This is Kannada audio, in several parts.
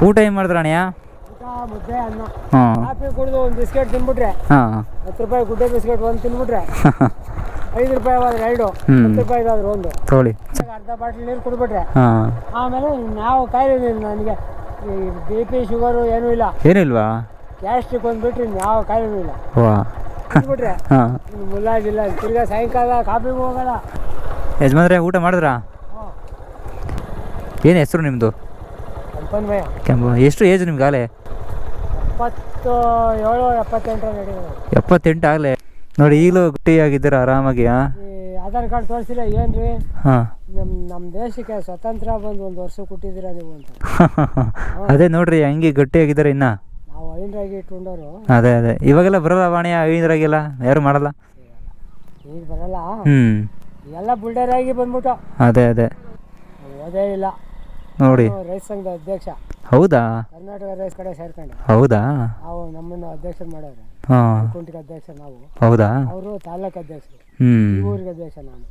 ಊಟ ಏನು ಮಾಡಿದ್ರ ಅಣ್ಣಯ್ಯ? ಊಟ ಮುದ್ದೆ ಅನ್ನ. ಹಾಂ ಕಾಫಿ ಕುಡಿದು ಒಂದು ಬಿಸ್ಕೆಟ್ ತಿನ್ಬಿಟ್ರೆ ಹಾಂ 10 ರೂಪಾಯಿ ಗುಡ್ಡೆ ಬಿಸ್ಕೆಟ್ ಒಂದು ತಿನ್ಬಿಟ್ರೆ 5 ರೂಪಾಯಿ ಆದ್ರೆ 2, 10 ರೂಪಾಯಿ ಆದ್ರೆ ಒಂದು ತೊಗೊಳ್ಳಿ. ಅರ್ಧ ಬಾಟ್ಲಿ ನೀರು ಕುಡಿಬಿಟ್ರೆ ಹಾಂ ಆಮೇಲೆ ಯಾವ ಕಾಯಿಲೆ ಇಲ್ಲ ನನಗೆ. ಈ BP ಶುಗರು ಏನೂ ಇಲ್ಲ, ಏನಿಲ್ವಾ? ಗ್ಯಾಸ್ಟ್ರಿಕ್ ಒಂದು ಬಿಟ್ರೆ ಯಾವ ಕಾಯಿಲೆನೂ ಇಲ್ಲ. ವಾ ಕುಡಿಬಿಟ್ರೆ ಹಾಂ ಮುಲ್ಲಾಜಿಲ್ಲ. ತಿರ್ಗಾ ಸಾಯಂಕಾಲ ಕಾಫಿಗೂ ಹೋಗಲ್ಲ. ಯಜಮಾನ್ರೆ ಊಟ ಮಾಡಿದ್ರಾ? ಹಾಂ ಏನು ಹೆಸರು ನಿಮ್ಮದು? ಸಂಪನ್ಮಯ. ಕೆಂಪು. ಎಷ್ಟು ಏಜ್ ನಿಮ್ಗೆ ಆಗಲೇ? 77, 78 ನಡೀಬೋದು. 78 ಆಗಲೇ ನೋಡಿ. ಈಗಲೂ ಗಟ್ಟಿಯಾಗಿದ್ದೀರಾ ಆರಾಮಾಗಿ? ಹಾಂ ಈ ಆಧಾರ್ ಕಾರ್ಡ್ ತೋರಿಸಿಲ್ಲ ಏನ್ರಿ? ಹಾಂ ನಮ್ಮ ದೇಶಕ್ಕೆ ಸ್ವತಂತ್ರ ಬಂದು 1 ವರ್ಷ ಕೊಟ್ಟಿದ್ದೀರಾ ನೀವು ಅಂತ. ಅದೇ ನೋಡ್ರಿ ಹಂಗೆ ಗಟ್ಟಿಯಾಗಿದ್ದಾರೆ ಇನ್ನ. ನಾವು ಐನರಾಗಿ ಇಟ್ಕೊಂಡವರು. ಅದೇ ಇವಾಗೆಲ್ಲ ಬರಲ್ಲ ವಾಣಿಯ ಐನರಾಗೆಲ್ಲ ಯಾರು ಮಾಡಲ್ಲ. ಈಗ ಬರಲ್ಲ. ಎಲ್ಲ ಬುಲ್ಡರ್ ಆಗಿ ಬಂದ್ಬಿಟ್ಟು. ಅದೇ ಓದೇ ಇಲ್ಲ ನೋಡಿ. ರೈತ ಸಂಘದ ಅಧ್ಯಕ್ಷ. ಹೌದಾ? ಕರ್ನಾಟಕ ರೈಸ್ ಕಡೆ ಸೇರ್ಕೊಂಡು. ಹೌದಾ? ನಾವು ನಮ್ಮನ್ನು ಅಧ್ಯಕ್ಷರು ಮಾಡೋರು. ಹಾಂ ಕುಂಟಿಗೆ ಅಧ್ಯಕ್ಷ ನಾವು. ಹೌದಾ? ಅವರು ತಾಲೂಕು ಅಧ್ಯಕ್ಷರು. ಈ ಊರಿಗೆ ಅಧ್ಯಕ್ಷ ನಾನು.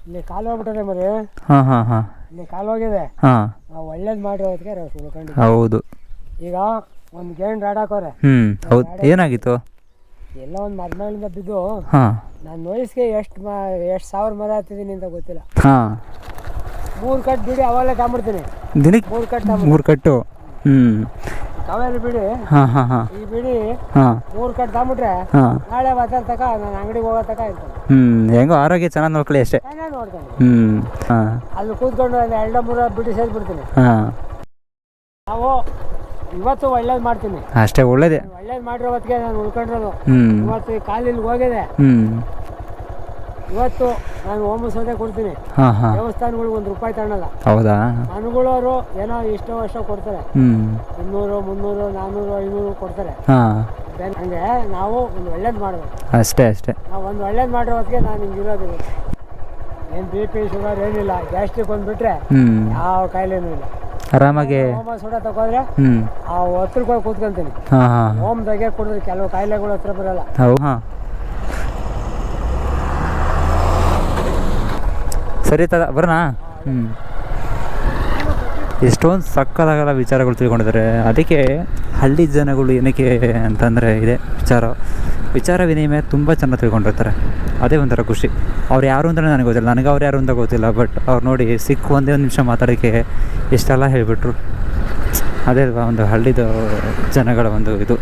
ಇಲ್ಲಿ ಕಾಲು ಹೋಗ್ಬಿಟ್ಟದೆ ಮರಿ. ಹಾಂ ಇಲ್ಲಿ ಕಾಲು ಹೋಗಿದೆ. ಹಾಂ ನಾವು ಒಳ್ಳೇದು ಮಾಡಿರೋದಕ್ಕೆ ಉಳ್ಕೊಂಡು. ಹೌದು. ಈಗ ಒಂದು ಗೇಣ್ ರಾಡ್ ಹಾಕೋರೆ. ಹೌದು. ಏನಾಗಿತ್ತು? ಎಲ್ಲ ಒಂದು ಮರ ಮೇಲಿಂದ ಬಿದ್ದು. ಹಾಂ ನಾನು ವಯಸ್ಸಿಗೆ ಎಷ್ಟು ಸಾವಿರ ಮರ ಹತ್ತಿದ್ದೀನಿ ಅಂತ ಗೊತ್ತಿಲ್ಲ. ಹಾಂ 3 ಕಟ್ ಬಿಡಿ ಅವಾಗಲೇ ತಾಂಬಿಡ್ತೀನಿ. ದಿನಕ್ಕೆ 3 ಕಟ್ 3 ಕಟ್ಟು. ಕಾವೇರಿ ಬಿಡಿ. ಹಾಂ ಈ ಬಿಡಿ ಹಾಂ 3 ಕಟ್ ತಾಂಬಿಟ್ರೆ ಹಾಂ ನಾಳೆ ತಕ ನಾನು ಅಂಗಡಿಗೆ ಹೋಗೋ ತಕ ಇರ್ತಾನೆ. ಹೆಂಗೋ ಆರೋಗ್ಯ ಚೆನ್ನಾಗಿ ನೋಡ್ಕೊಳ್ಳಿ ಅಷ್ಟೇ. ಚೆನ್ನಾಗಿ ನೋಡ್ಕೊಂಡು ಹಾಂ ಅಲ್ಲಿ ಕೂತ್ಕೊಂಡು ಒಂದು 2-3 ಬಿಡಿ ಸೇರಿಬಿಡ್ತೀನಿ. ಹಾಂ ನಾವು ಇವತ್ತು ಒಳ್ಳೇದು ಮಾಡ್ತೀನಿ ಅಷ್ಟೇ. ಒಳ್ಳೇದೇ. ಒಳ್ಳೇದು ಮಾಡಿರೋ ಹೊತ್ತಿಗೆ ನಾನು ಉಳ್ಕೊಂಡ್ರದು. ಇವತ್ತು ಈ ಕಾಲಿಲ್ಲಿ ಹೋಗಿದೆ. ಇವತ್ತು ನಾನು ಹೋಮ ಸೌದೆ ಕೊಡ್ತೀನಿ. ದೇವಸ್ಥಾನಗಳಿಗೆ 1 ರೂಪಾಯಿ ತಗೊಳಲ್ಲ. ಹೌದಾ? ಮನುಗಳವರು ಏನೋ ಇಷ್ಟೋ ವರ್ಷ ಕೊಡ್ತಾರೆ. 200, 300, 400, 500 ಕೊಡ್ತಾರೆ. ಹಂಗೆ ನಾವು ಒಂದು ಒಳ್ಳೇದು ಮಾಡಬೇಕು ಅಷ್ಟೇ. ನಾವು ಒಂದು ಒಳ್ಳೇದು ಮಾಡಿರೋ ಹೊತ್ತಿಗೆ ನಾನು ಹಿಂಗೆ ಇರೋದು. ಏನು BP ಶುಗರ್ ಏನಿಲ್ಲ. ಗ್ಯಾಸ್ಟ್ರಿಕ್ ಒಂದು ಬಿಟ್ರೆ ಯಾವ ಕಾಯಿಲೆನೂ ಇಲ್ಲ. ಆರಾಮಾಗಿ ಹೋಮ ಸೋಡ ತಗೋದ್ರೆ ಆ ಹತ್ರಕ್ಕೆ ಹೋಗಿ ಕೂತ್ಕೊಂತೀನಿ. ಹೋಮದಾಗೆ ಕುಡಿದ್ರೆ ಕೆಲವು ಕಾಯಿಲೆಗಳು ಹತ್ರ ಬರಲ್ಲ. ಹಾಂ ಸರಿ ಬರೋಣ. ಎಷ್ಟೊಂದು ಸಕ್ಕತ್ತಾಗಲ್ಲ ವಿಚಾರಗಳು ತಿಳ್ಕೊಂಡಿದ್ದಾರೆ. ಅದಕ್ಕೆ ಹಳ್ಳಿ ಜನಗಳು ಏನಕ್ಕೆ ಅಂತಂದರೆ ಇದೆ ವಿಚಾರ ವಿನಿಮಯ ತುಂಬ ಚೆನ್ನಾಗಿ ತಿಳ್ಕೊಂಡಿರ್ತಾರೆ. ಅದೇ ಒಂಥರ ಖುಷಿ. ಅವ್ರು ಯಾರು ಅಂತಲೇ ನನಗೆ ಗೊತ್ತಿಲ್ಲ, ನನಗೆ ಅವ್ರು ಯಾರು ಅಂತ ಗೊತ್ತಿಲ್ಲ. ಬಟ್ ಅವ್ರು ನೋಡಿ ಒಂದೇ ಒಂದು ನಿಮಿಷ ಮಾತಾಡೋಕ್ಕೆ ಎಷ್ಟೆಲ್ಲ ಹೇಳಿಬಿಟ್ರು. ಅದೇ ಅಲ್ವಾ ಒಂದು ಹಳ್ಳಿದು ಜನಗಳ ಒಂದು ಇದು.